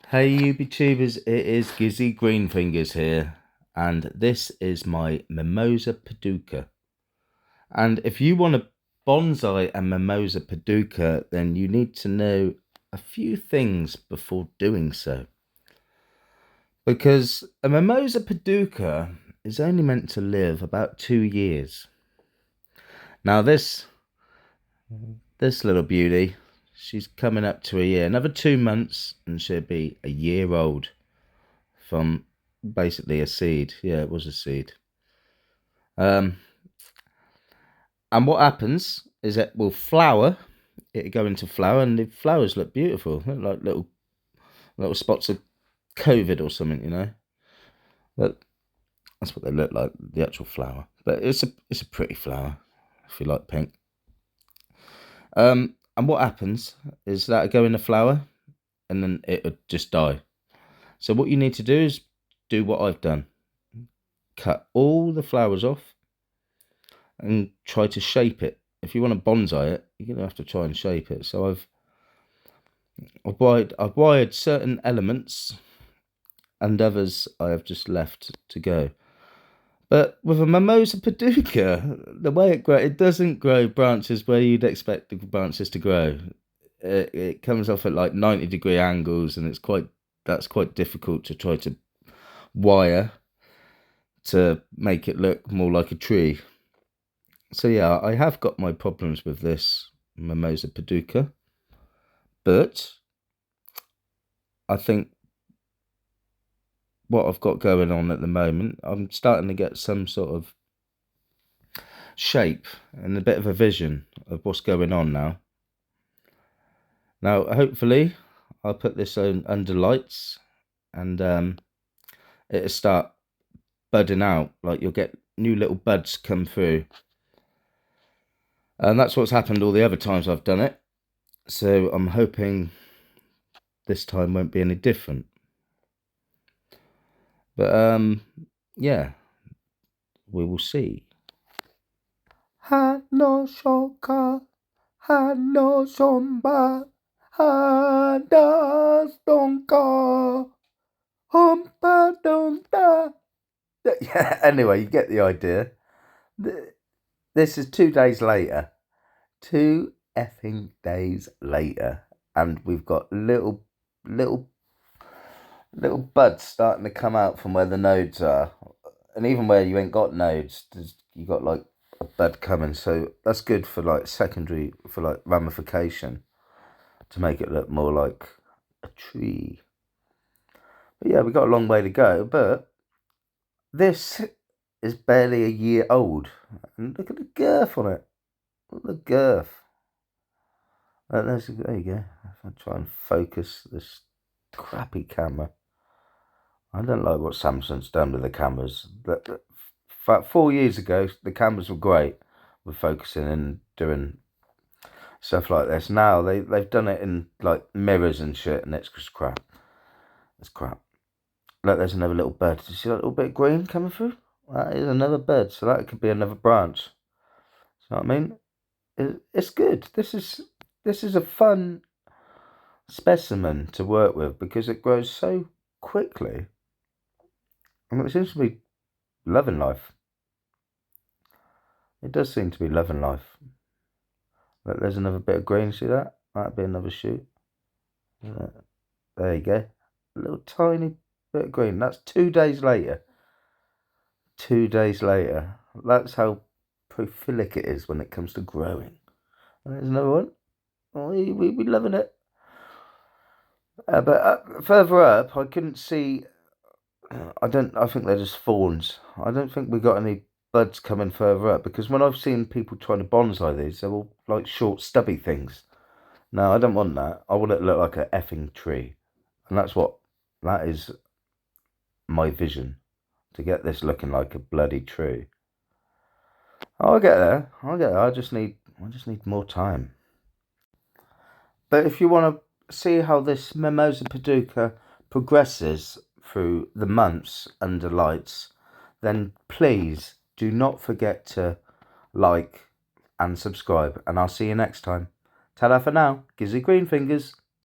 Hey YouTubers, it is Gizzy Greenfingers here, and this is my Mimosa Pudica. And if you want to bonsai a Mimosa Pudica, then you need to know a few things before doing so. Because a Mimosa Pudica is only meant to live about 2 years. Now this little beauty, she's coming up to a year. Another 2 months and she'll be a year old. From basically a seed. Yeah, it was a seed. Um, and what happens is it will flower. It'll go into flower, and the flowers look beautiful. Look like little spots of COVID or something, you know. But that's what they look like, the actual flower. But it's a pretty flower if you like pink. And what happens is that it go in the flower, and then it would just die. So what you need to do is do what I've done. Cut all the flowers off and try to shape it. If you want to bonsai it, you're gonna have to try and shape it. So I've wired certain elements, and others I have just left to go. But with a Mimosa Pudica, the way it grows, it doesn't grow branches where you'd expect the branches to grow. It comes off at like 90-degree angles, and that's quite difficult to try to wire to make it look more like a tree. So yeah, I have got my problems with this Mimosa Pudica, but I think what I've got going on at the moment, I'm starting to get some sort of shape and a bit of a vision of what's going on now. Now, hopefully, I'll put this on under lights, and it'll start budding out. Like you'll get new little buds come through, and that's what's happened all the other times I've done it. So I'm hoping this time won't be any different. But yeah, we will see. Hanoshoka, Hanosomba, Hadastonka, Humpadonta. Yeah, anyway, you get the idea. This is 2 days later. 2 effing days later. And we've got little buds starting to come out from where the nodes are. And even where you ain't got nodes, you got like a bud coming. So that's good for like secondary, for like ramification, to make it look more like a tree. But yeah, we got a long way to go. But this is barely a year old. And look at the girth on it. Look at the girth. There you go. I'll try and focus this crappy camera. I don't like what Samsung's done with the cameras. About 4 years ago, the cameras were great with focusing and doing stuff like this. Now they've done it in like mirrors and shit, and it's just crap. It's crap. Look, there's another little bird. Do you see that little bit of green coming through? That is another bird, so that could be another branch. You know what I mean? It's good. This is a fun specimen to work with because it grows so quickly. I mean, it seems to be loving life. It does seem to be loving life. Look, there's another bit of green. See that? That'd be another shoot. There you go. A little tiny bit of green. That's 2 days later. 2 days later. That's how prolific it is when it comes to growing. And there's another one. Oh, we loving it. But further up, I couldn't see. I think they're just fawns. I don't think we got any buds coming further up because when I've seen people trying to bonsai these, they're all like short, stubby things. No, I don't want that. I want it to look like an effing tree, and that is my vision, to get this looking like a bloody tree. I'll get there. I just need more time. But if you want to see how this Mimosa Pudica progresses through the months under lights, then please do not forget to like and subscribe. And I'll see you next time. Ta-da for now. Gizzy Greenfingers.